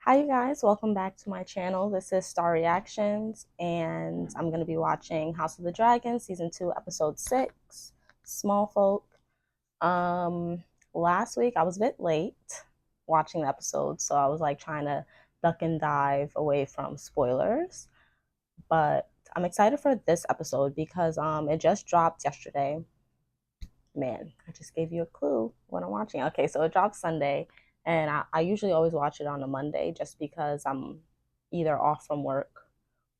Hi, you guys. Welcome back to my channel. This is Star Reactions, and I'm going to be watching House of the Dragon, Season 2, Episode 6, Smallfolk. Um, Last week, I was a bit late watching the episode, so I was like trying to duck and dive away from spoilers. But I'm excited for this episode because it just dropped yesterday. Man, I just gave you a clue what I'm watching. Okay, so it drops Sunday, and I usually always watch it on a Monday just because I'm either off from work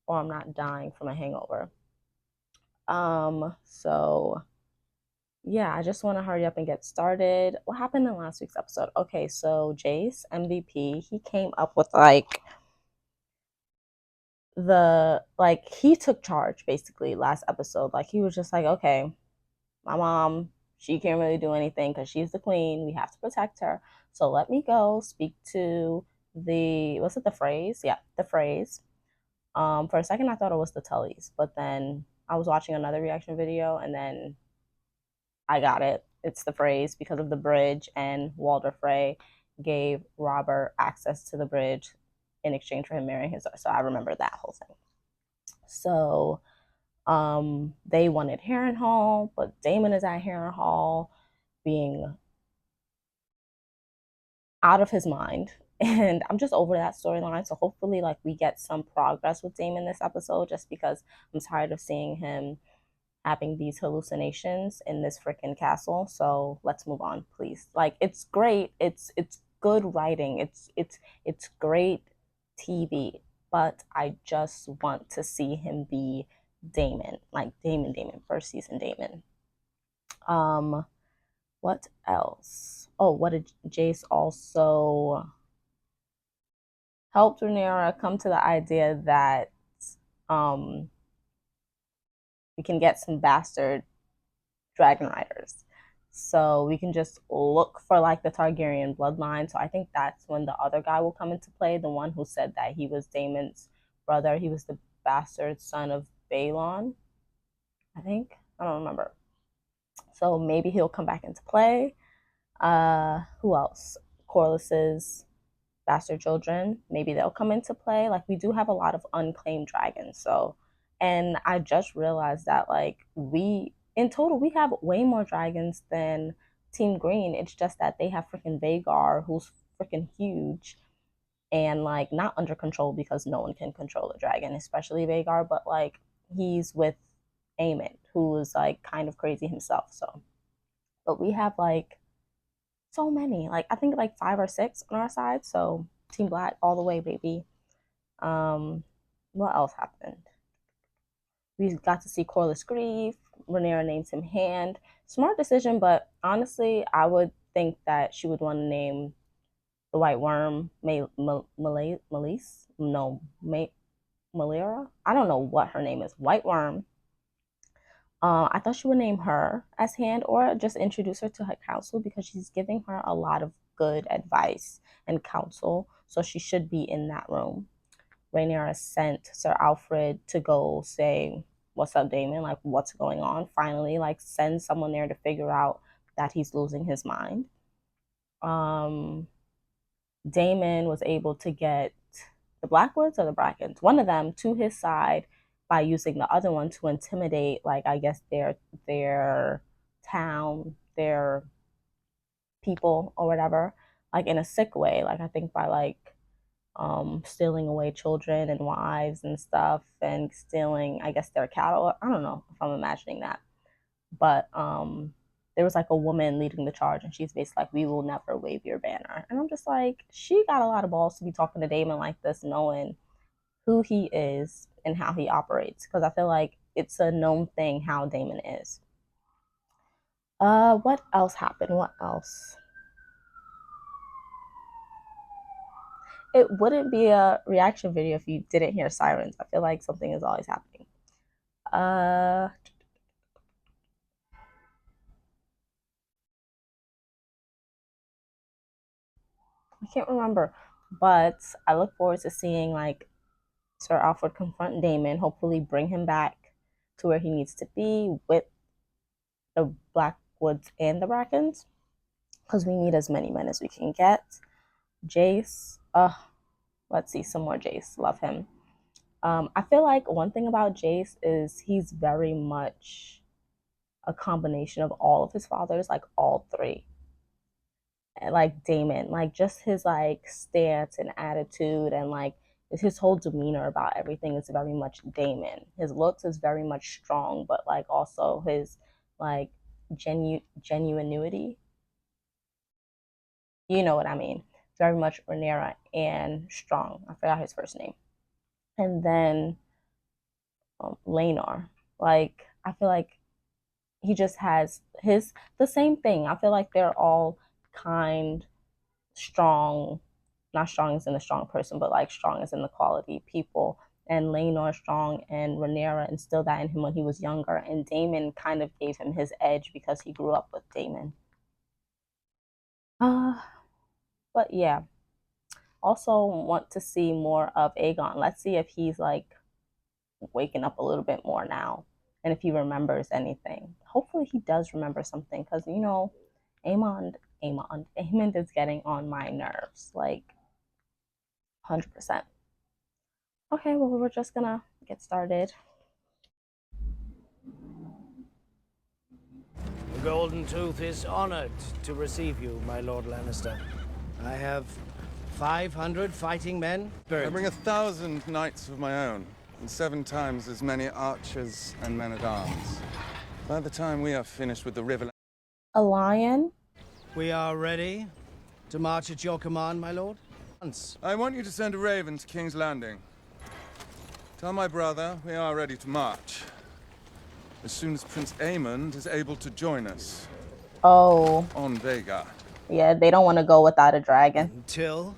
or I'm not dying from a hangover. So yeah, I just want to hurry up and get started. What happened in last week's episode? Okay, so Jace, MVP, he came up with he took charge basically last episode. Like he was just like, okay, my mom, she can't really do anything because she's the queen. We have to protect her. So let me go speak to what's it, the phrase? Yeah, the phrase. For a second, I thought it was the Tullys, but then I was watching another reaction video and then I got it. It's the phrase because of the bridge, and Walder Frey gave Robert access to the bridge in exchange for him marrying his daughter. So I remember that whole thing. So they wanted Harrenhal, but Daemon is at Harrenhal being out of his mind. And I'm just over that storyline. So hopefully, like, we get some progress with Daemon this episode, just because I'm tired of seeing him having these hallucinations in this freaking castle. So let's move on, please. Like, it's great. It's good writing. It's great TV. But I just want to see him be Daemon, like Daemon, first season Daemon. Um, what else? Oh, what did Jace also helped Rhaenyra come to the idea that um, we can get some bastard dragon riders. So we can just look for like the Targaryen bloodline. So I think that's when the other guy will come into play, the one who said that he was Daemon's brother. He was the bastard son of Balon, I think. I don't remember. So maybe he'll come back into play. Who else? Corlys's bastard children, maybe they'll come into play. Like, we do have a lot of unclaimed dragons. So, and I just realized that like we in total we have way more dragons than Team Green. It's just that they have freaking Vagar, who's freaking huge and like not under control because no one can control a dragon, especially Vagar. But like he's with Aemond, who is like kind of crazy himself. So, but we have like so many. Like I think like five or six on our side. So Team Black all the way, baby. Um, what else happened? We got to see Corlys grieve. Rhaenyra names him Hand. Smart decision, but honestly, I would think that she would want to name the White Worm Malise. No, Malira. I don't know what her name is. White Worm. I thought she would name her as Hand or just introduce her to her council because she's giving her a lot of good advice and counsel. So she should be in that room. Rhaenyra sent Sir Alfred to go say, "What's up, Daemon? Like, what's going on?" Finally, like, send someone there to figure out that he's losing his mind. Um, Daemon was able to get the Blackwoods or the Brackens, one of them, to his side by using the other one to intimidate, like, I guess their town, their people or whatever, like in a sick way. Like I think by like stealing away children and wives and stuff and stealing, I guess, their cattle. I don't know if I'm imagining that. But there was like a woman leading the charge and she's basically like, "We will never wave your banner." And I'm just like, she got a lot of balls to be talking to Daemon like this, knowing who he is and how he operates. Because I feel like it's a known thing how Daemon is. What else happened? What else? It wouldn't be a reaction video if you didn't hear sirens. I feel like something is always happening. Uh, I can't remember, but I look forward to seeing like Sir Alfred confront Damon. Hopefully, bring him back to where he needs to be with the Blackwoods and the Brackens, because we need as many men as we can get. Jace, Let's see some more Jace. Love him. I feel like one thing about Jace is he's very much a combination of all of his fathers, like all three. And like Daemon, like just his like stance and attitude and like his whole demeanor about everything is very much Daemon. His looks is very much strong, but like also his like genuinity. You know what I mean? Very much Rhaenyra and strong. I forgot his first name. And then Rhaenyra. Like I feel like he just has the same thing. I feel like they're all kind, strong, not strong as in a strong person, but like strong as in the quality people. And Laenor strong, and Rhaenyra instilled that in him when he was younger. And Daemon kind of gave him his edge because he grew up with Daemon. But yeah, also want to see more of Aegon. Let's see if he's like waking up a little bit more now and if he remembers anything. Hopefully he does remember something because, you know, Aemond is getting on my nerves, like 100%. Okay, well, we're just gonna get started. The Golden Tooth is honored to receive you, my Lord Lannister. I have 500 fighting men. I bring 1,000 knights of my own, and 7 times as many archers and men-at-arms. By the time we are finished with the river... A lion? We are ready to march at your command, my lord. I want you to send a raven to King's Landing. Tell my brother we are ready to march. As soon as Prince Aemond is able to join us. Oh. On Vhagar. Yeah, they don't want to go without a dragon. Until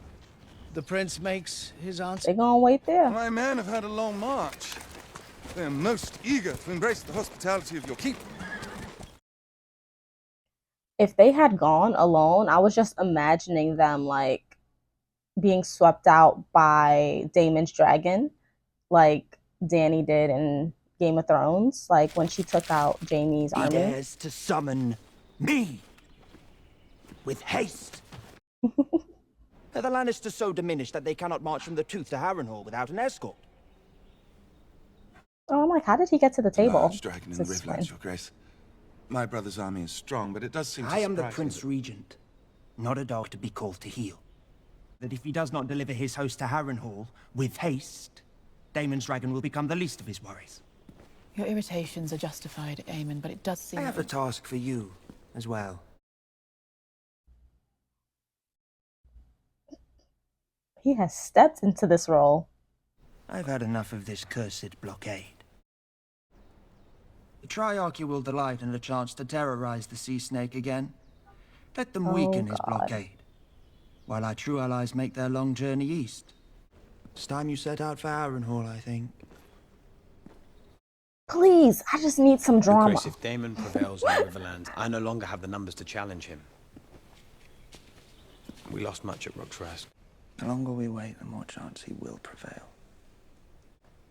the prince makes his answer. They're gonna wait there. My men have had a long march. They are most eager to embrace the hospitality of your keep. If they had gone alone, I was just imagining them like being swept out by Daemon's dragon, like Dany did in Game of Thrones, like when she took out Jaime's army. He dares to summon me with haste. Are the Lannisters so diminished that they cannot march from the Tooth to Harrenhal without an escort? Oh, I'm like, how did he get to the table? Large dragon in the Riverlands, Your Grace. My brother's army is strong, but it does seem to I am the surprise Prince Regent, not a dog to be called to heel. That if he does not deliver his host to Harrenhal with haste, Daemon's dragon will become the least of his worries. Your irritations are justified, Aemond, but it does seem... I have a task for you, as well. He has stepped into this role. I've had enough of this cursed blockade. The Triarchy will delight in a chance to terrorize the sea snake again. Let them weaken his blockade, while our true allies make their long journey east. It's time you set out for Harrenhal, I think. Please, I just need some drama. Chris, if Daemon prevails in the Riverlands, I no longer have the numbers to challenge him. We lost much at Rook's Rest. The longer we wait, the more chance he will prevail.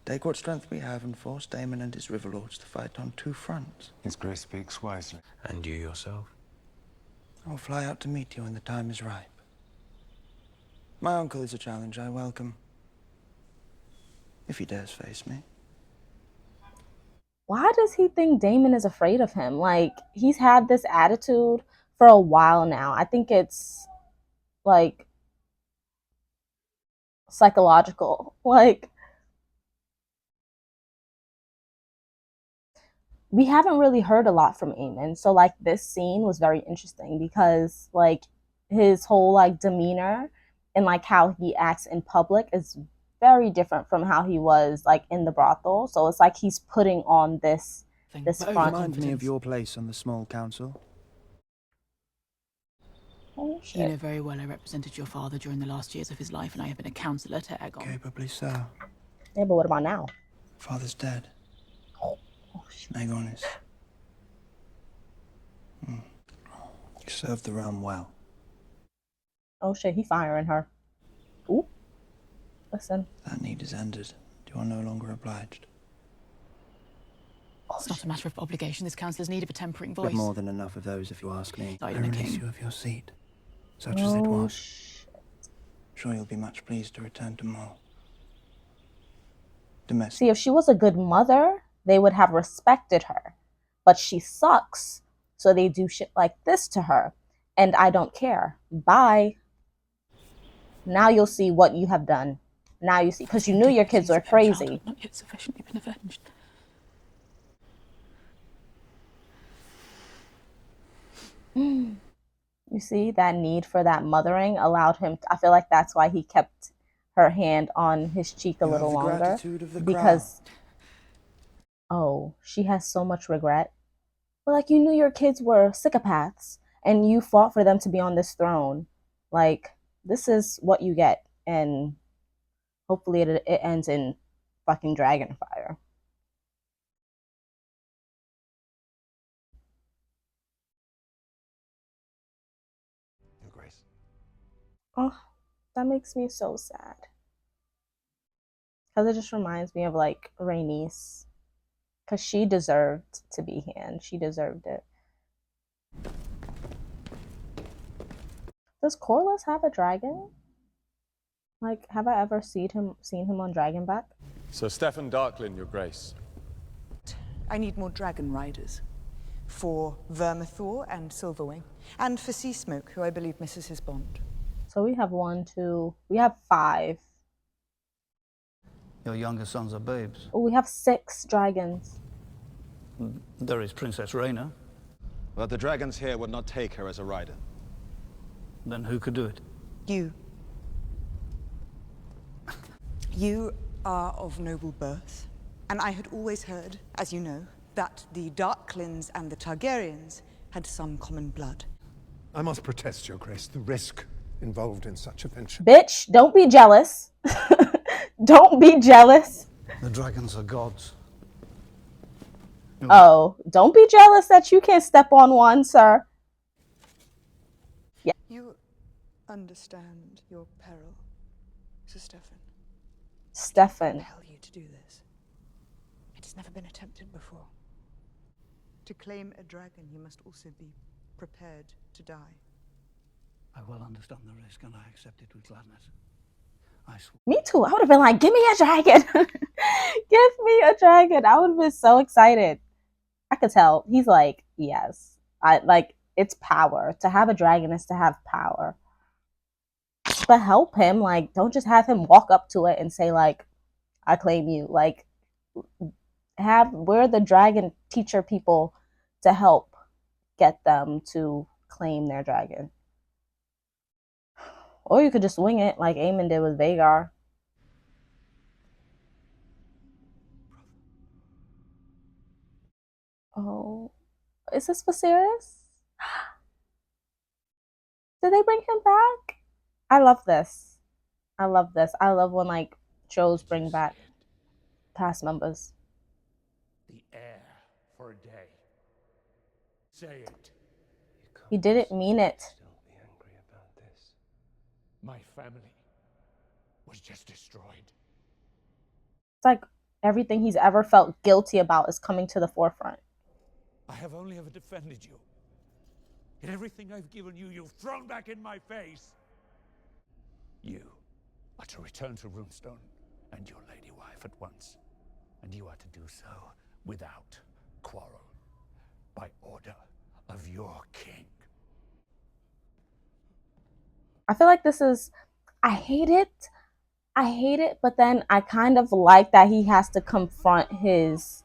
Take what strength we have and force Daemon and his Riverlords to fight on 2 fronts. His Grace speaks wisely. And you yourself? I'll fly out to meet you when the time is ripe. My uncle is a challenge I welcome. If he dares face me. Why does he think Daemon is afraid of him? Like, he's had this attitude for a while now. I think it's, like, psychological. Like, we haven't really heard a lot from Aemond. So, like, this scene was very interesting because, like, his whole, like, demeanor and, like, how he acts in public is very different from how he was like in the brothel. So it's like he's putting on this front. Remind me of your place on the small council. Oh, shit. You know very well I represented your father during the last years of his life, and I have been a counsellor to Aegon. Capably so. Yeah, but what about now? Father's dead. Oh, shit. Aegon is... You served the realm well. Oh shit, he firing her. Ooh. Listen. That need is ended. You are no longer obliged. It's not a matter of obligation. This councillor's need of a tempering voice. But more than enough of those, if you ask me. I release you of your seat, such as it was. Shit. sure you'll be much pleased to return to more domestic. See, if she was a good mother, they would have respected her. But she sucks, so they do shit like this to her. And I don't care. Bye. Now you'll see what you have done. Now you see, because you knew your kids were crazy. Not yet sufficiently been avenged. You see, that need for that mothering allowed him, I feel like that's why he kept her hand on his cheek a little longer. Because, oh, she has so much regret. But like, you knew your kids were psychopaths and you fought for them to be on this throne. Like, this is what you get. And hopefully it ends in fucking dragon fire. Your Grace. Oh, that makes me so sad. Because it just reminds me of like Rhaenys. Because she deserved to be here. She deserved it. Does Corlys have a dragon? Like, have I ever seen him on Dragonback? Sir Stefan Darklyn, Your Grace. I need more dragon riders. For Vermithor and Silverwing. And for Seasmoke, who I believe misses his bond. So we have we have 5. Your younger sons are babes. Oh, we have 6 dragons. There is Princess Rhaenyra. But the dragons here would not take her as a rider. Then who could do it? You. You are of noble birth. And I had always heard, as you know, that the Darklyns and the Targaryens had some common blood. I must protest, Your Grace, the risk involved in such a venture. Bitch, don't be jealous. Don't be jealous. The dragons are gods. Oh, don't be jealous that you can't step on one, sir. Yeah. You understand your peril, Sir Stefan. Stefan. Compel you to do this. It has never been attempted before. To claim a dragon, you must also be prepared to die. I well understand the risk and I accept it with gladness. Me too. I would have been like, give me a dragon. Give me a dragon. I would have been so excited. I could tell. He's like, yes. It's power. To have a dragon is to have power. But help him. Like, don't just have him walk up to it and say, like, I claim you. Like, we're the dragon teacher people to help get them to claim their dragon. Or you could just wing it like Aemond did with Vhagar. Oh, is this Viserys? Did they bring him back? I love this. I love this. I love when like shows bring back past members. The heir for a day. Say it. He didn't mean it. My family was just destroyed. It's like everything he's ever felt guilty about is coming to the forefront. I have only ever defended you. In everything I've given you, you've thrown back in my face. You are to return to Runestone and your lady wife at once. And you are to do so without quarrel, by order of your king. I feel like this is, I hate it, but then I kind of like that he has to confront his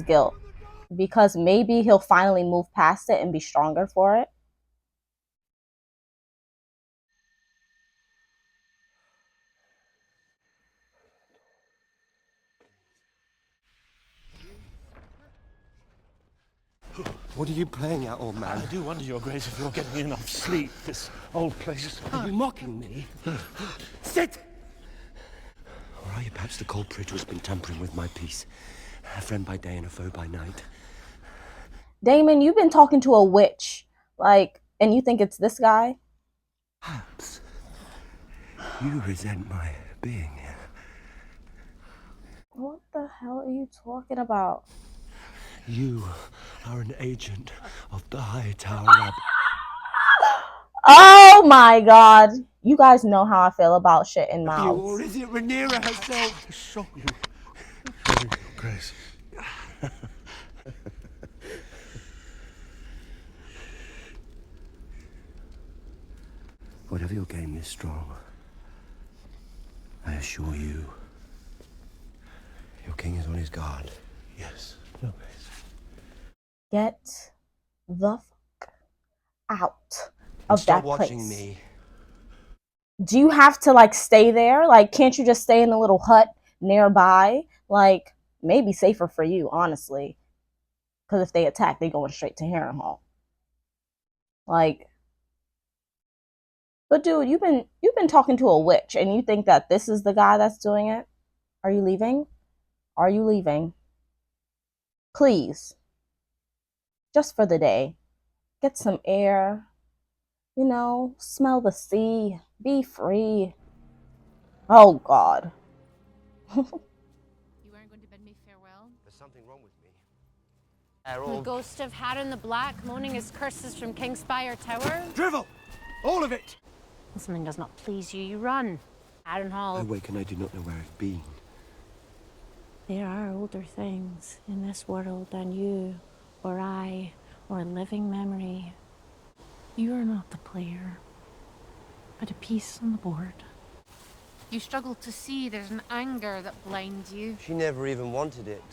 guilt. Because maybe he'll finally move past it and be stronger for it. What are you playing at, old man? I do wonder, Your Grace, if you're getting enough sleep. This old place is... Are you mocking me? Sit! Or are you perhaps the culprit who's been tampering with my peace? A friend by day and a foe by night. Daemon, you've been talking to a witch, like, and you think it's this guy? Perhaps you resent my being here. What the hell are you talking about? You are an agent of the High Tower Abbey. Oh my god. You guys know how I feel about shit in You, mouths. or is it Rhaenyra herself to shock you? Grace. Whatever your game is strong, I assure you, your king is on his guard. Yes. Your Grace. Get the fuck out And of stop that watching place. me. Do you have to like stay there? Like, can't you just stay in the little hut nearby? Like, maybe safer for you, honestly. Because if they attack, they going straight to Harrenhal. Like, but dude, you've been talking to a witch, and you think that this is the guy that's doing it? Are you leaving? Are you leaving? Please, just for the day, get some air. You know, smell the sea. Be free. Oh God. You aren't going to bid me farewell? There's something wrong with me. The ghost of Harren the Black moaning his curses from Kingspire Tower? Drivel! All of it! When something does not please you, you run. Harrenhal. I wake and I do not know where I've been. There are older things in this world than you, or I, or a living memory. You are not the player, but a piece on the board. You struggle to see there's an anger that blinds you. She never even wanted it.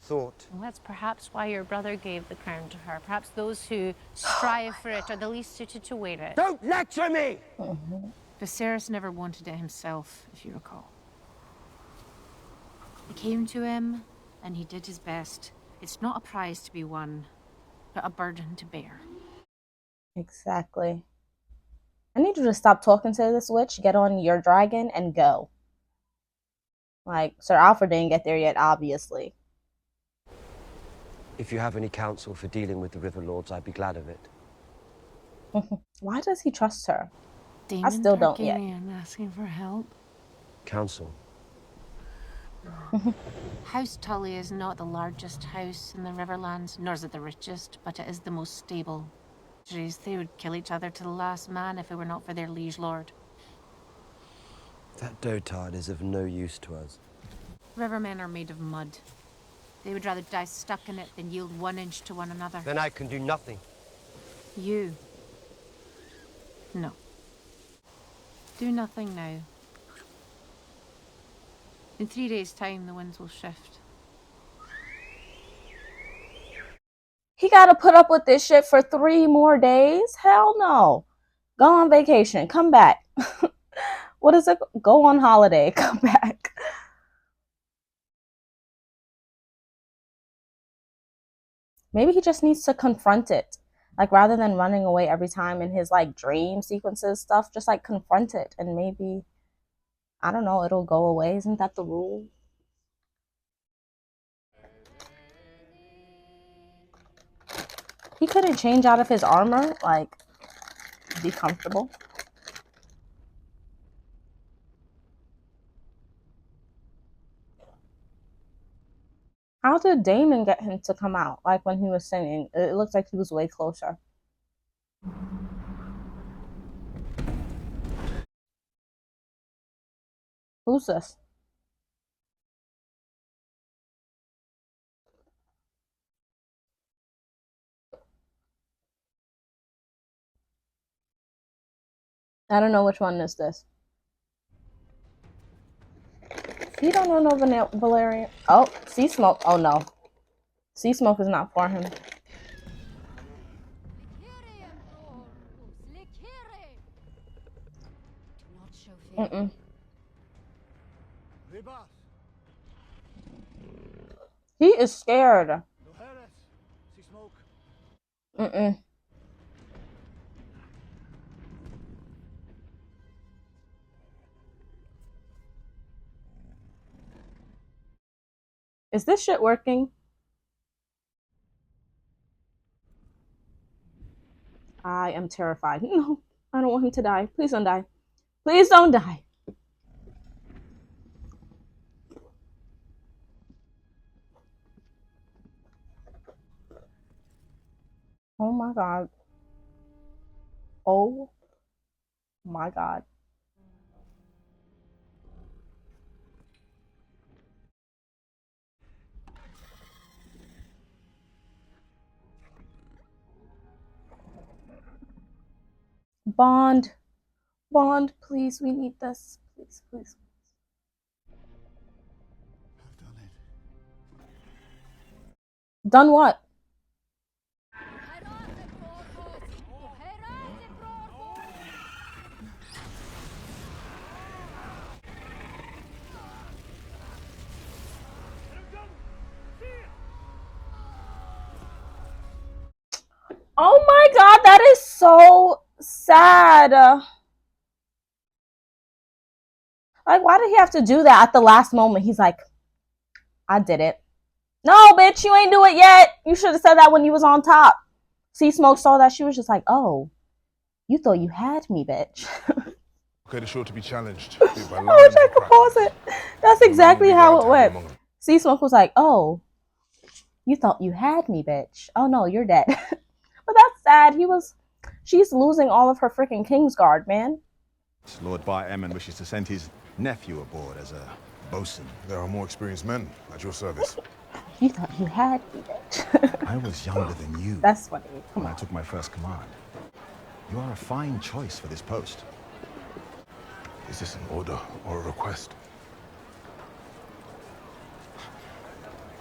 Thought. Well, that's perhaps why your brother gave the crown to her. Perhaps those who strive for it are the least suited to wear it. Don't lecture me! Viserys never wanted it himself, if you recall. It came to him, and he did his best. It's not a prize to be won, but a burden to bear. Exactly. I need you to stop talking to this witch, get on your dragon, and go. Like, Sir Alfred didn't get there yet, obviously. If you have any counsel for dealing with the River Lords, I'd be glad of it. Why does he trust her? Daemon I still don't yet. asking for help. Counsel? House Tully is not the largest house in the Riverlands, nor is it the richest, but it is the most stable. Jeez, they would kill each other to the last man if it were not for their liege lord. That dotard is of no use to us. Rivermen are made of mud. They would rather die stuck in it than yield 1 inch to one another. Then I can do nothing. You? No. Do nothing now. In 3 days' time, the winds will shift. He gotta put up with this shit for 3 more days? Hell no. Go on vacation. Come back. What is it? Go on holiday. Come back. Maybe he just needs to confront it. Like, rather than running away every time in his, like, dream sequences stuff, just, like, confront it. And maybe, I don't know, it'll go away. Isn't that the rule? He couldn't change out of his armor, like, be comfortable. How did Daemon get him to come out? Like, when he was singing, it looked like he was way closer. Who's this? I don't know which one is this. He don't know no Valerian. Oh, Seasmoke. Oh no. Seasmoke is not for him. Mm-mm. He is scared. Mm-mm. Is this shit working? I am terrified. No, I don't want him to die. Please don't die. Please don't die. Oh my God. Oh my God. Bond. Bond, please, we need this. Please, please. I've done it. Done what? Oh my God, that is so sad. Like, why did he have to do that at the last moment? He's like, I did it. No, bitch, you ain't do it yet. You should have said that when you was on top. Seasmoke saw that. She was just like, oh, you thought you had me, bitch. Okay, they're sure to be challenged. I wish I could pause it. That's exactly how it went. Seasmoke was like, oh, you thought you had me, bitch. Oh no, you're dead. But that's sad. She's losing all of her freaking Kingsguard, man. Lord Bar Aemond wishes to send his nephew aboard as a bosun. There are more experienced men at your service. You thought you had me, bitch. I was younger than you. That's funny. When I took my first command. You are a fine choice for this post. Is this an order or a request?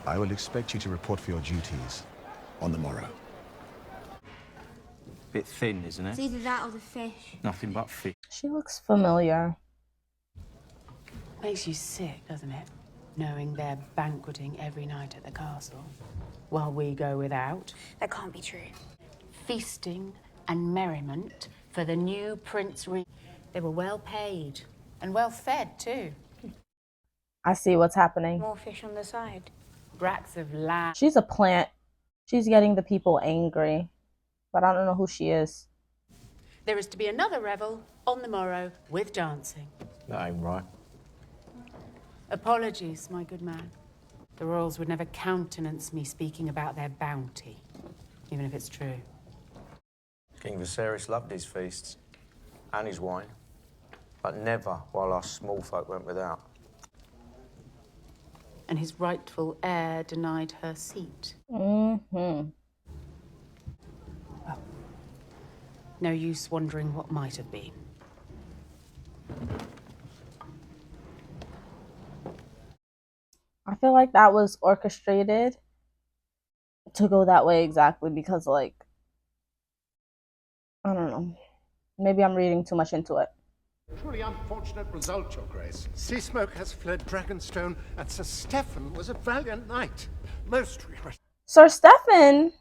I will expect you to report for your duties on the morrow. Bit thin, isn't it? It's either that or the fish. Nothing but fish. She looks familiar. Makes you sick, doesn't it? Knowing they're banqueting every night at the castle, while we go without. That can't be true. Feasting and merriment for the new Prince They were well paid and well fed, too. I see what's happening. More fish on the side. Bracts of lamb. She's a plant. She's getting the people angry. But I don't know who she is. There is to be another revel on the morrow with dancing. That ain't right. Apologies, my good man. The royals would never countenance me speaking about their bounty, even if it's true. King Viserys loved his feasts and his wine, but never while our small folk went without. And his rightful heir denied her seat. Mm-hmm. Well, no use wondering what might have been. I feel like that was orchestrated to go that way exactly because, like, I don't know. Maybe I'm reading too much into it. Truly unfortunate result, Your Grace. Seasmoke has fled Dragonstone, and Sir Stefan was a valiant knight. Most regret. Sir Stefan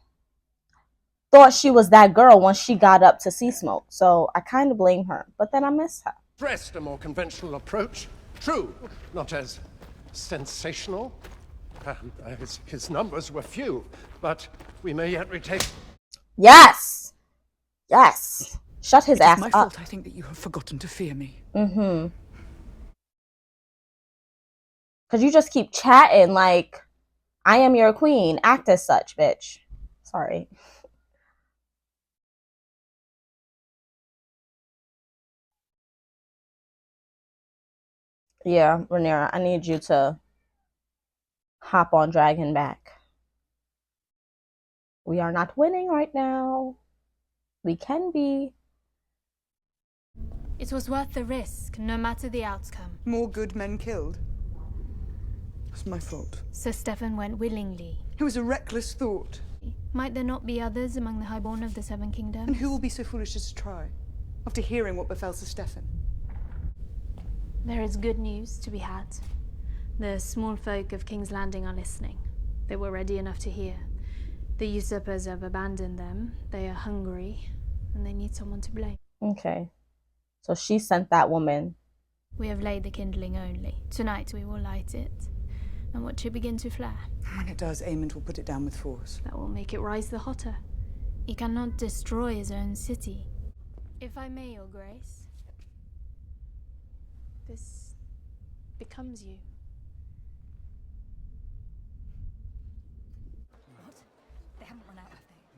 thought she was that girl once she got up to Seasmoke, so I kind of blame her. But then I miss her. Dressed a more conventional approach. True, not as sensational. His numbers were few, but we may yet retake. Yes! Yes! Shut his ass up. It's my fault I think that you have forgotten to fear me. Mm-hmm. Because you just keep chatting like, I am your queen. Act as such, bitch. Sorry. Yeah, Rhaenyra, I need you to hop on Dragon back. We are not winning right now. We can be. It was worth the risk, no matter the outcome. More good men killed. It's my fault. Sir Stefan went willingly. It was a reckless thought. Might there not be others among the highborn of the Seven Kingdoms? And who will be so foolish as to try, after hearing what befell Sir Stefan? There is good news to be had. The small folk of King's Landing are listening. They were ready enough to hear. The usurpers have abandoned them. They are hungry, and they need someone to blame. Okay. So she sent that woman. We have laid the kindling only. Tonight we will light it, and watch it begin to flare. When it does, Aemond will put it down with force. That will make it rise the hotter. He cannot destroy his own city. If I may, Your Grace, this becomes you.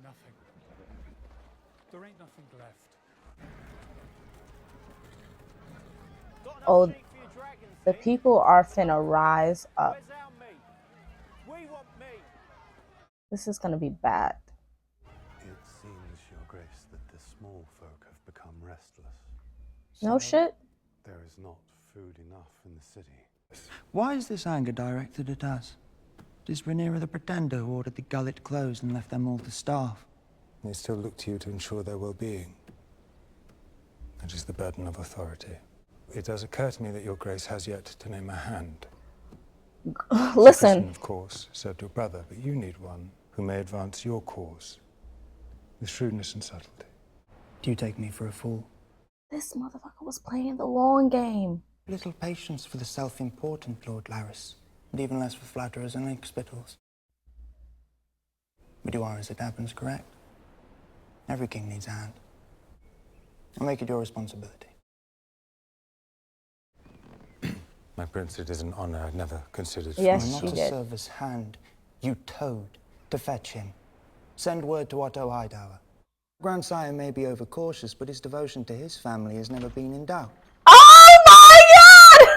Nothing. There ain't nothing left. Oh, the people are finna rise up. This is gonna be bad. It seems, Your Grace, that the small folk have become restless. No shit. There is not food enough in the city. Why is this anger directed at us? Is Rhaenyra the Pretender who ordered the gullet closed and left them all to starve? They still look to you to ensure their well-being. That is the burden of authority. It does occur to me that Your Grace has yet to name a hand. Listen. Suspicion, of course, served your brother, but you need one who may advance your cause with shrewdness and subtlety. Do you take me for a fool? This motherfucker was playing the long game. Little patience for the self-important, Lord Larys, and even less for flatterers and lickspittles. But you are, as it happens, correct. Every king needs a hand. I'll make it your responsibility. My prince, it is an honor I'd never considered. Yes, Not she to did. serve as hand, you towed to fetch him. Send word to Otto Hightower. Grandsire may be overcautious, but his devotion to his family has never been in doubt. Oh my god!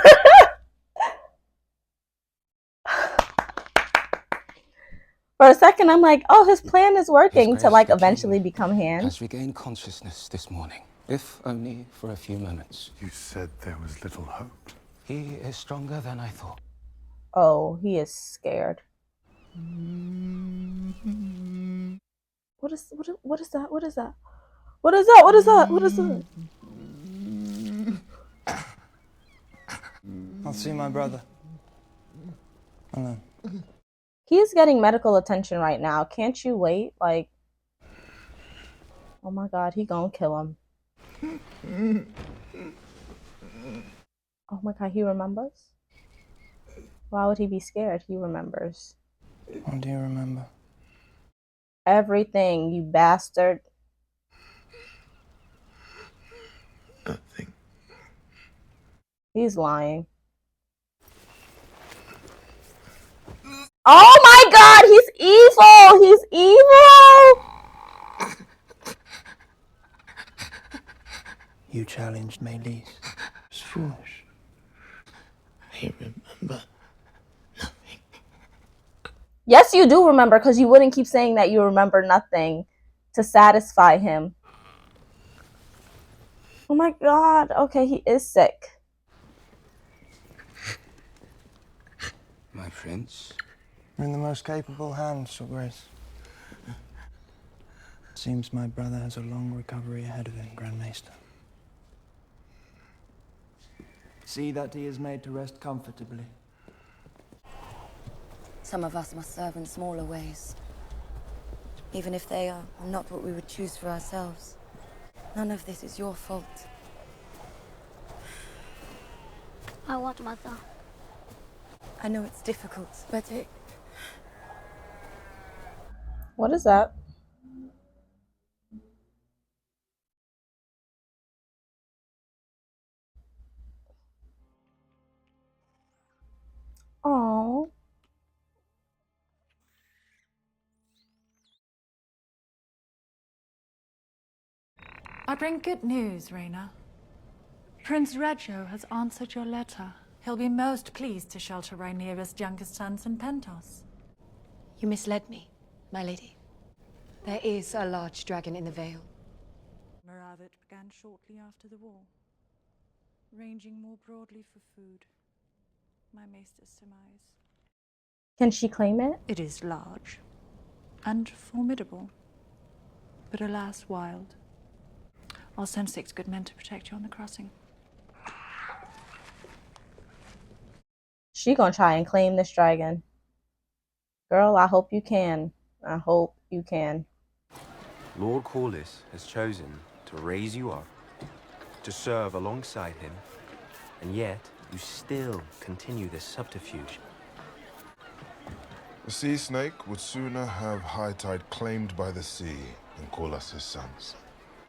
For a second, I'm like, oh, his plan is working to like eventually become hand. Has regained consciousness this morning, if only for a few moments. You said there was little hope. He is stronger than I thought. Oh, he is scared. What is that? What is that? What is that? What is that? What is that? I'll see my brother. Alone. He is getting medical attention right now. Can't you wait? Like, oh my god, he gonna kill him. Oh my god, he remembers? Why would he be scared? He remembers. What do you remember? Everything, you bastard. Nothing. He's lying. Oh my god, he's evil! He's evil! You challenged Meleese. It's foolish. I remember. Yes, you do remember, because you wouldn't keep saying that you remember nothing to satisfy him. Oh my god. Okay, he is sick. My prince? You're in the most capable hands, Your Grace. Seems my brother has a long recovery ahead of him, Grand Maester. See that he is made to rest comfortably. Some of us must serve in smaller ways, even if they are not what we would choose for ourselves. None of this is your fault. I want Mother. I know it's difficult, but it... What is that? Oh. I bring good news, Rhaenyra. Prince Reggio has answered your letter. He'll be most pleased to shelter Rhaenyra's youngest sons in Pentos. You misled me, my lady. There is a large dragon in the Vale. That began shortly after the war, ranging more broadly for food. My maester's surmise. Can she claim it? It is large and formidable, but alas wild. I'll send 6 good men to protect you on the crossing. She gonna try and claim this dragon. Girl, I hope you can. I hope you can. Lord Corlys has chosen to raise you up, to serve alongside him, and yet you still continue this subterfuge. The sea snake would sooner have high tide claimed by the sea than call us his sons.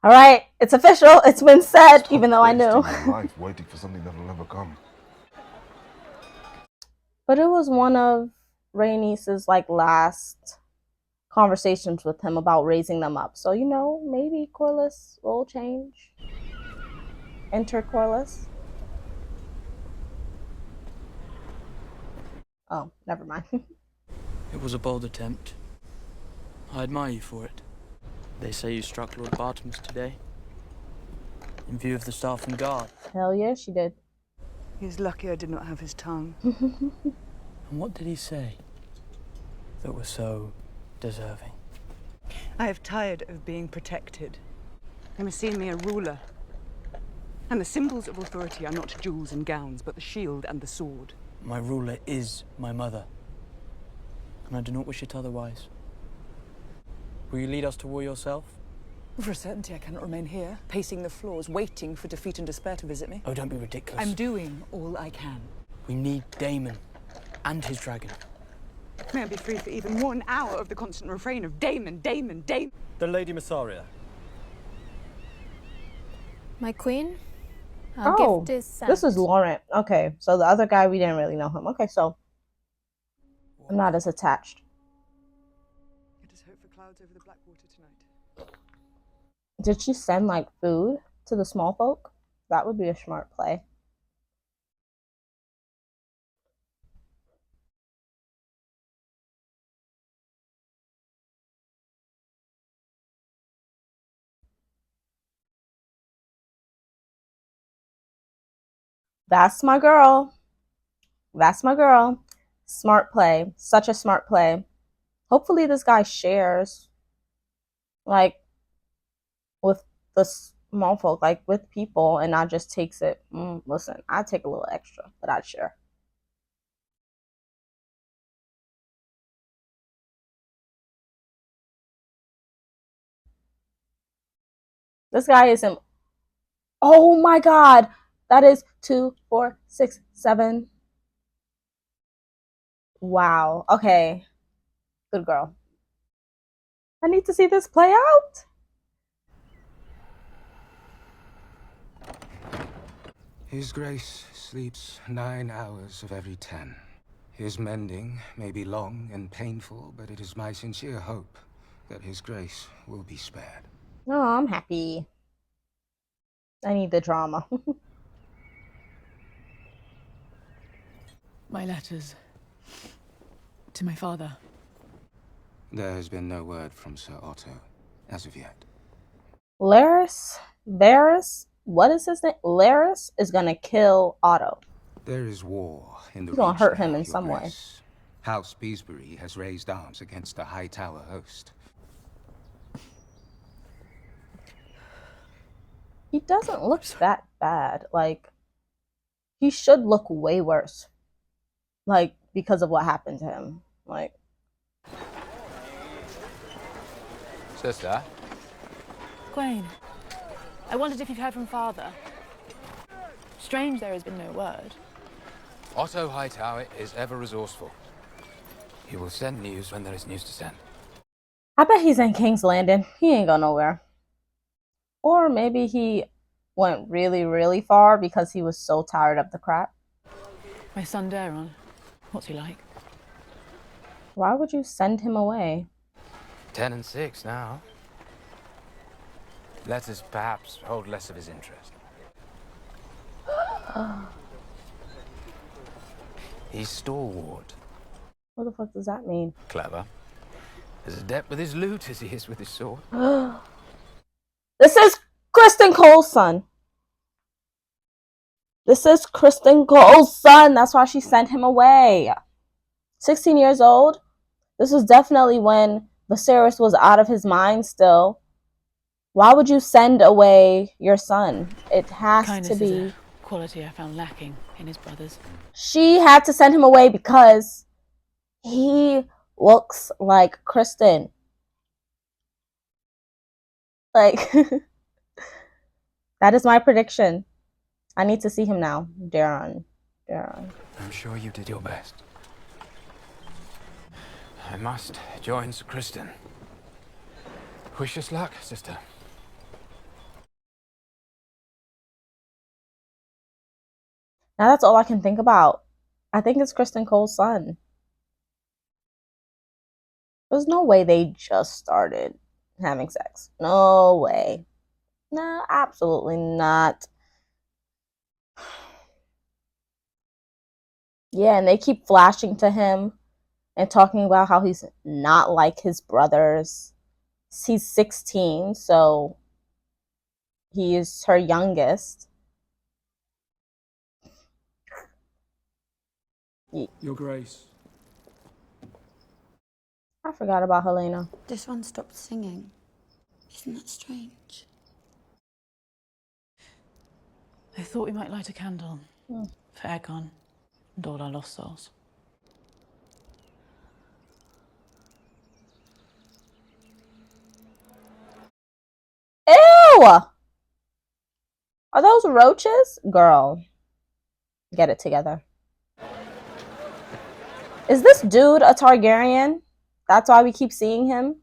All right, it's official. It's been said, even though I knew. Wasting my life waiting for something that'll never come. But it was one of Rhaenys's like last conversations with him about raising them up. So, you know, maybe Corlys will change. Enter Corlys. Oh, never mind. It was a bold attempt. I admire you for it. They say you struck Lord Bartams today. In view of the staff and guard. Hell yeah, she did. He's lucky I did not have his tongue. And what did he say that was so deserving? I have tired of being protected. They must see in me a ruler. And the symbols of authority are not jewels and gowns, but the shield and the sword. My ruler is my mother, and I do not wish it otherwise. Will you lead us to war yourself? For a certainty, I cannot remain here, pacing the floors, waiting for defeat and despair to visit me. Oh, don't be ridiculous. I'm doing all I can. We need Daemon and his dragon. May I be free for even 1 hour of the constant refrain of Daemon, Daemon, Daemon. The Lady Massaria. My queen? Oh, gift is sent. this is Laurent. Okay, so the other guy, we didn't really know him. Okay, so I'm not as attached. Let us hope for clouds over the Blackwater tonight. Did she send like food to the Smallfolk? That would be a smart play. That's my girl. That's my girl. Smart play. Such a smart play. Hopefully this guy shares like with the Smallfolk, like with people, and not just takes it. Listen, I'd take a little extra, but I'd share. This guy isn't. Oh my god. That is 2, 4, 6, 7. Wow. Okay. Good girl. I need to see this play out. His Grace sleeps 9 hours of every 10. His mending may be long and painful, but it is my sincere hope that His Grace will be spared. Oh, I'm happy. I need the drama. My letters to my father. There has been no word from Sir Otto as of yet. Varys, what is his name? Larys is gonna kill Otto. There is war in the He's gonna Reach hurt now, him in Your some way. Grace. House Beesbury has raised arms against the High Tower host. He doesn't look that bad. Like, he should look way worse. Like, because of what happened to him. Like, Sister? Gwaine, I wondered if you've heard from father. Strange there has been no word. Otto Hightower is ever resourceful. He will send news when there is news to send. I bet he's in King's Landing. He ain't going nowhere. Or maybe he went really, really far because he was so tired of the crap. My son Daron, what's he like? Why would you send him away? 10 and 6 now. Letters perhaps hold less of his interest. He's stalwart. What the fuck does that mean? Clever. As adept with his loot as he is with his sword. This is Kristen Cole's son. This is Kristen Cole's son. That's why she sent him away. 16 years old. This was definitely when Viserys was out of his mind still. Why would you send away your son? It has Kindness to be. is a quality I found lacking in his brothers. She had to send him away because he looks like Kristen. Like, that is my prediction. I need to see him now. Daron. I'm sure you did your best. I must join Sir Kristen. Wish us luck, sister. Now that's all I can think about. I think it's Kristen Cole's son. There's no way they just started having sex. No way. No, absolutely not. Yeah, and they keep flashing to him and talking about how he's not like his brothers. He's 16, so he is her youngest. Your Grace. I forgot about Helena. This one stopped singing. Isn't that strange? I thought we might light a candle for Aegon and all our lost souls. Ew! Are those roaches? Girl, get it together. Is this dude a Targaryen? That's why we keep seeing him?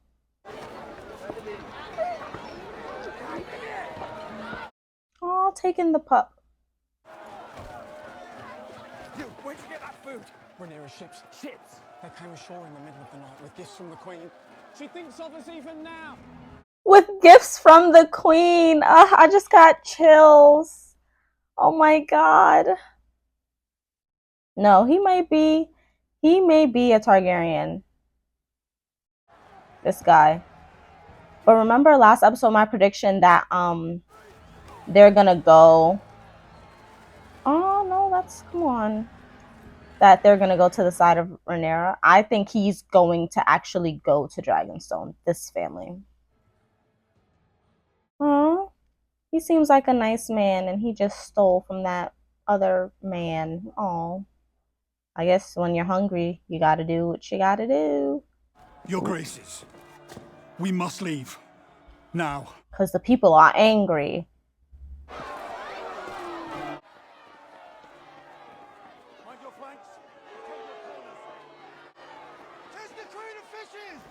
Oh, taking the pup. You, where'd you get that food? Rhaenyra's ships. Ships? They came ashore in the middle of the night with gifts from the Queen. She thinks of us even now. With gifts from the Queen. I just got chills. Oh my god. No, he may be a Targaryen. This guy. But remember last episode my prediction that they're gonna go. Oh no, come on. That they're gonna go to the side of Rhaenyra. I think he's going to actually go to Dragonstone, this family. Oh, he seems like a nice man and he just stole from that other man. Oh. I guess when you're hungry, you gotta do what you gotta do. Your Graces, we must leave. Now. Because the people are angry. Mind your flanks. There's the Queen of Fishes!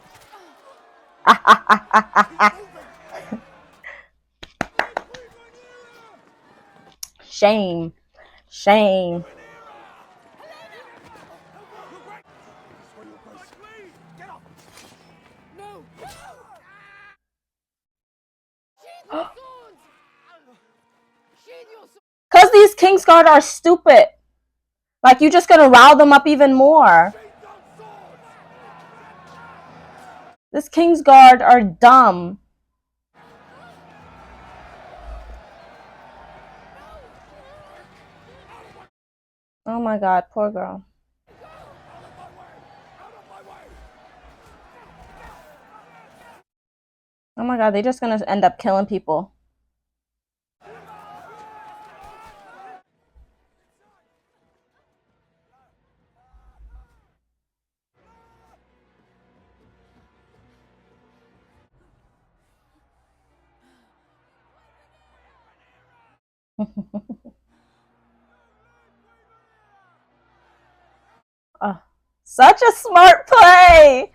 Shame. Shame. Because these Kingsguard are stupid. Like, you're just gonna rile them up even more. This Kingsguard are dumb. Oh my god, poor girl. Oh my god, they're just gonna end up killing people. Oh, such a smart play!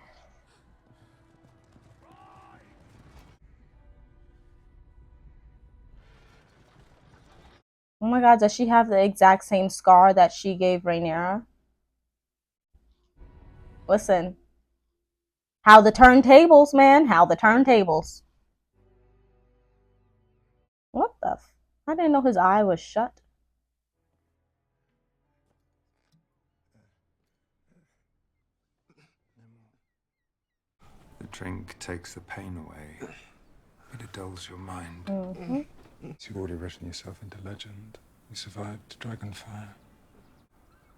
Oh my god, does she have the exact same scar that she gave Rhaenyra? Listen. How the turntables, man. How the turntables. What the f? I didn't know his eye was shut. The drink takes the pain away, but it dulls your mind. You've already written yourself into legend. You survived Dragonfire.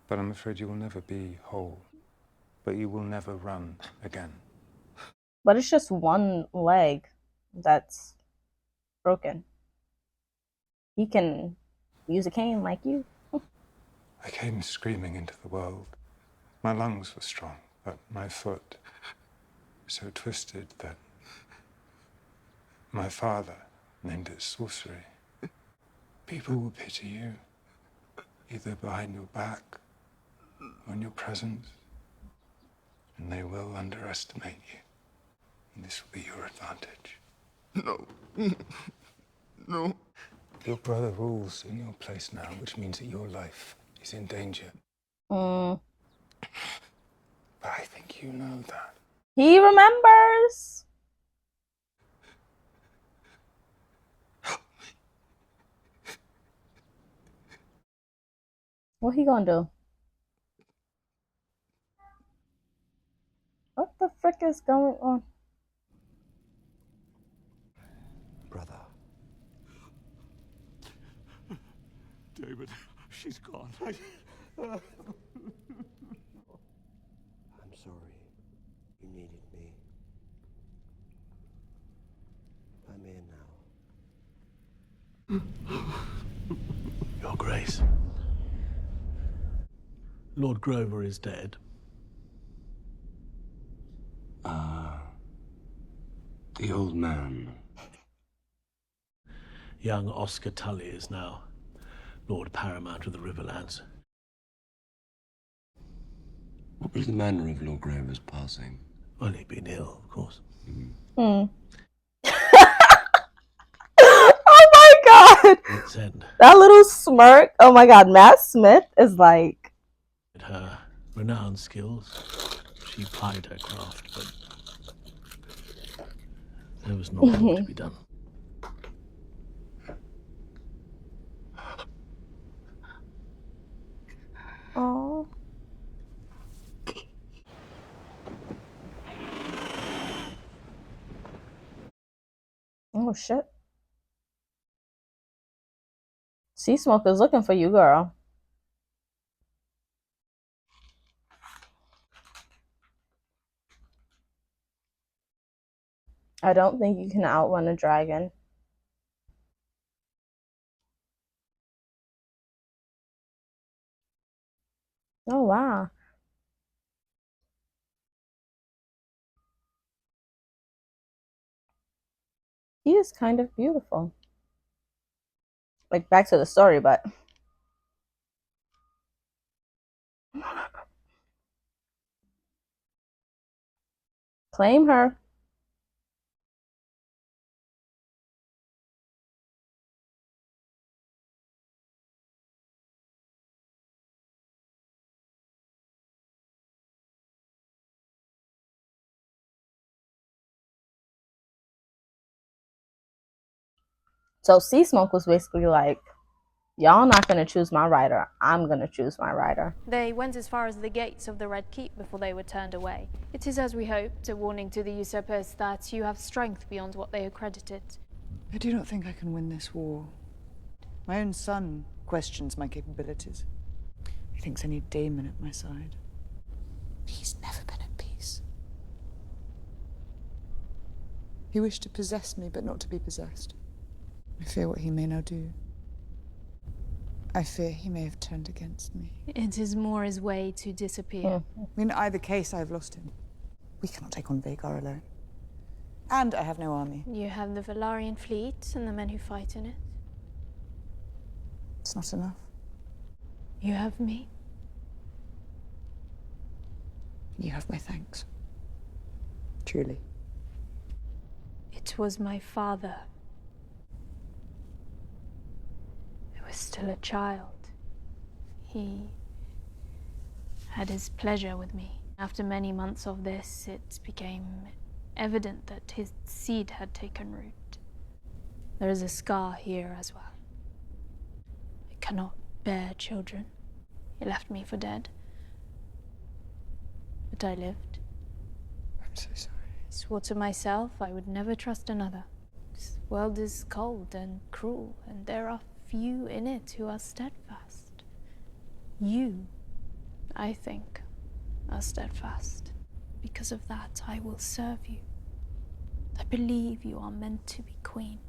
But I'm afraid you will never be whole. But you will never run again. But it's just one leg that's broken. He can use a cane like you. I came screaming into the world. My lungs were strong, but my foot so twisted that my father named it sorcery. People will pity you, either behind your back or in your presence, and they will underestimate you. And this will be your advantage. No. No. Your brother rules in your place now, which means that your life is in danger. But I think you know that. He remembers. What he gonna do? What the frick is going on? Brother. David, she's gone. I'm sorry. You needed me. I'm here now. Your Grace. Lord Grover is dead. The old man. Young Oscar Tully is now Lord Paramount of the Riverlands. What was the manner of Lord Grover's passing? Well, he'd been ill, of course. Oh my god! Let's end. That little smirk. Oh my god, Matt Smith is like. Her renowned skills, she plied her craft, but there was not more to be done. Oh. Oh shit. Seasmoke is looking for you, girl. I don't think you can outrun a dragon. Oh wow. He is kind of beautiful. Like back to the story, but claim her. So Seasmoke was basically like, y'all not gonna choose my rider. I'm gonna choose my rider. They went as far as the gates of the Red Keep before they were turned away. It is as we hoped, a warning to the usurpers that you have strength beyond what they accredited. I do not think I can win this war. My own son questions my capabilities. He thinks I need Daemon at my side. He's never been at peace. He wished to possess me, but not to be possessed. I fear what he may now do. I fear he may have turned against me. It is more his way to disappear. In either case, I have lost him. We cannot take on Vhagar alone. And I have no army. You have the Velaryon fleet and the men who fight in it. It's not enough. You have me. You have my thanks. Truly. It was my father. I was still a child. He had his pleasure with me. After many months of this, it became evident that his seed had taken root. There is a scar here as well. I cannot bear children. He left me for dead. But I lived. I'm so sorry. I swore to myself I would never trust another. This world is cold and cruel, and there are few in it who are steadfast. You, I think, are steadfast. Because of that, I will serve you. I believe you are meant to be queen.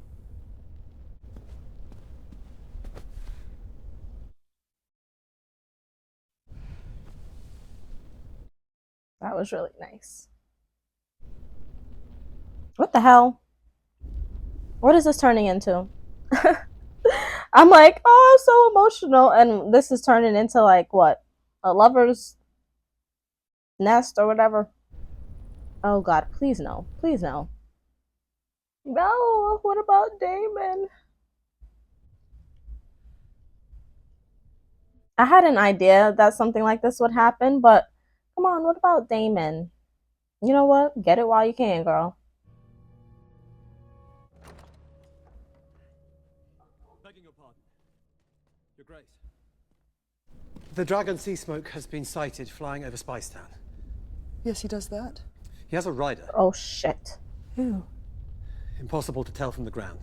That was really nice. What the hell? What is this turning into? I'm like, oh, so emotional. And this is turning into like what? A lover's nest or whatever. Oh god, please no. Please no. No, what about Daemon? I had an idea that something like this would happen, but come on, what about Daemon? You know what? Get it while you can, girl. Begging your pardon. Your Grace. The dragon Seasmoke has been sighted flying over Spicetown. Yes, he does that. He has a rider. Oh, shit. Who? Impossible to tell from the ground.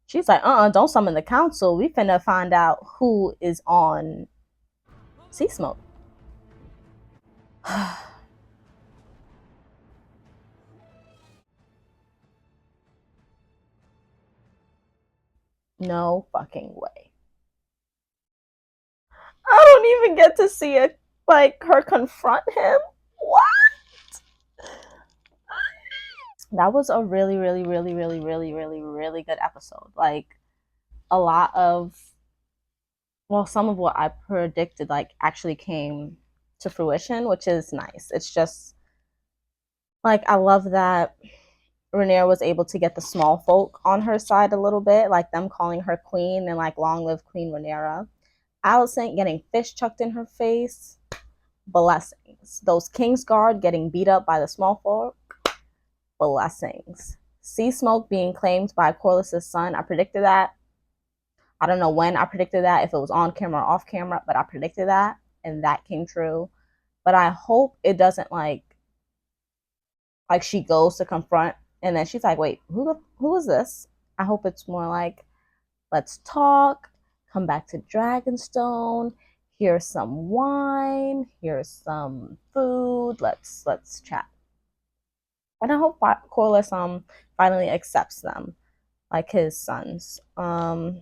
She's like, don't summon the council. We finna find out who is on Seasmoke. No fucking way. I don't even get to see it, like, her confront him. What? That was a really, really, really, really, really, really, really good episode. Like, a lot of, well, some of what I predicted, like, actually came to fruition, which is nice. It's just, like, I love that Rhaenyra was able to get the Smallfolk on her side a little bit, like them calling her queen and like long live Queen Rhaenyra. Alicent getting fish chucked in her face, blessings. Those Kingsguard getting beat up by the Smallfolk, blessings. Seasmoke being claimed by Corlys's son, I predicted that. I don't know when I predicted that, if it was on camera or off camera, but I predicted that, and that came true. But I hope it doesn't like she goes to confront and then she's like, wait, who is this? I hope it's more like, let's talk, come back to Dragonstone, here's some wine, here's some food, let's chat. And I hope Corlys finally accepts them, like his sons. Because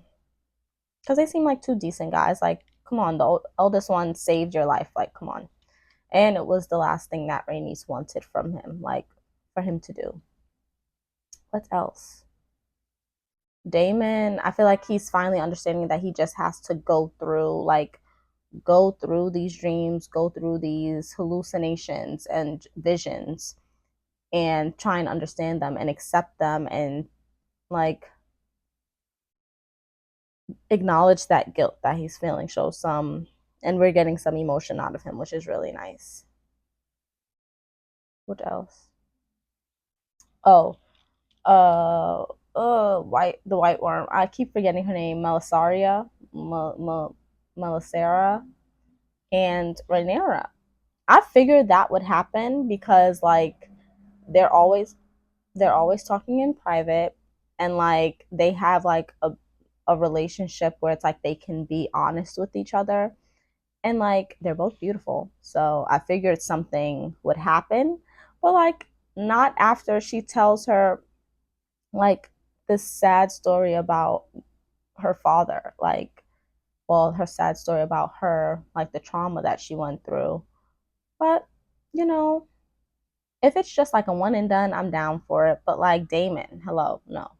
they seem like two decent guys. Like, come on, the eldest one saved your life. Like, come on. And it was the last thing that Rhaenys wanted from him, like, for him to do. What else? Daemon, I feel like he's finally understanding that he just has to go through these dreams, go through these hallucinations and visions and try and understand them and accept them and like acknowledge that guilt that he's feeling, show some, and we're getting some emotion out of him, which is really nice. What else? Oh, the white worm. I keep forgetting her name. Melissaria, Melissaria, and Rhaenyra. I figured that would happen because like they're always talking in private, and like they have like a relationship where it's like they can be honest with each other, and like they're both beautiful. So I figured something would happen, but like not after she tells her like this sad story about her father, like, well, her sad story about her, like the trauma that she went through. But you know, if it's just like a one and done, I'm down for it. But like Daemon, hello, no.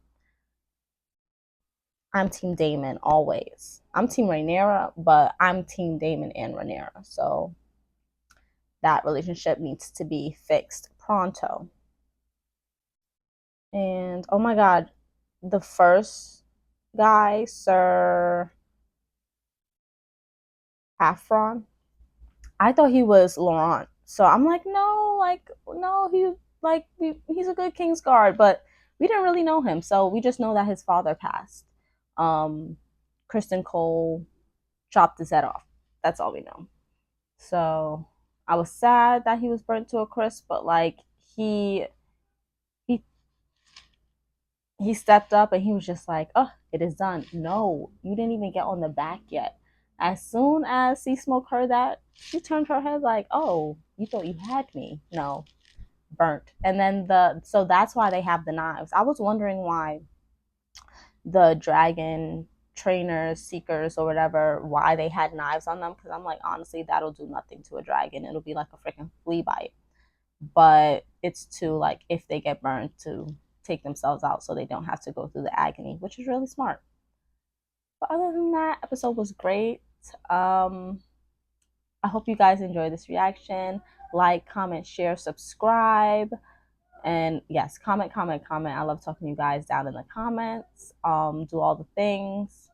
I'm team Daemon always. I'm team Rhaenyra, but I'm team Daemon and Rhaenyra. So that relationship needs to be fixed pronto. And oh my god, the first guy, Sir Afron, I thought he was Laurent. So I'm like, no, he's a good Kingsguard, but we didn't really know him. So we just know that his father passed. Kristen Cole chopped his head off. That's all we know. So I was sad that he was burnt to a crisp, but like he he stepped up and he was just like, oh, it is done. No, you didn't even get on the back yet. As soon as Seasmoke heard that, she turned her head like, oh, you thought you had me. No, burnt. And then so that's why they have the knives. I was wondering why the dragon trainers, seekers, or whatever, why they had knives on them. Because I'm like, honestly, that'll do nothing to a dragon. It'll be like a freaking flea bite. But it's to like, if they get burned, to take themselves out so they don't have to go through the agony, which is really smart. But other than that, episode was great. I hope you guys enjoyed this reaction. Like, comment, share, subscribe. And yes, comment. I love talking to you guys down in the comments. Do all the things.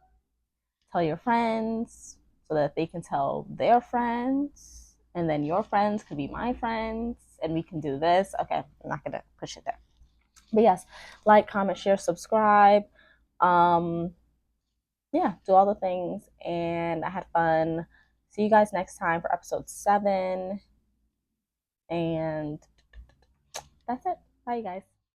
tell your friends so that they can tell their friends, and then your friends could be my friends, and we can do this. Okay, I'm not gonna push it there. But yes, like, comment, share, subscribe. Yeah, do all the things, and I had fun. See you guys next time for episode 7. And that's it. Bye, you guys.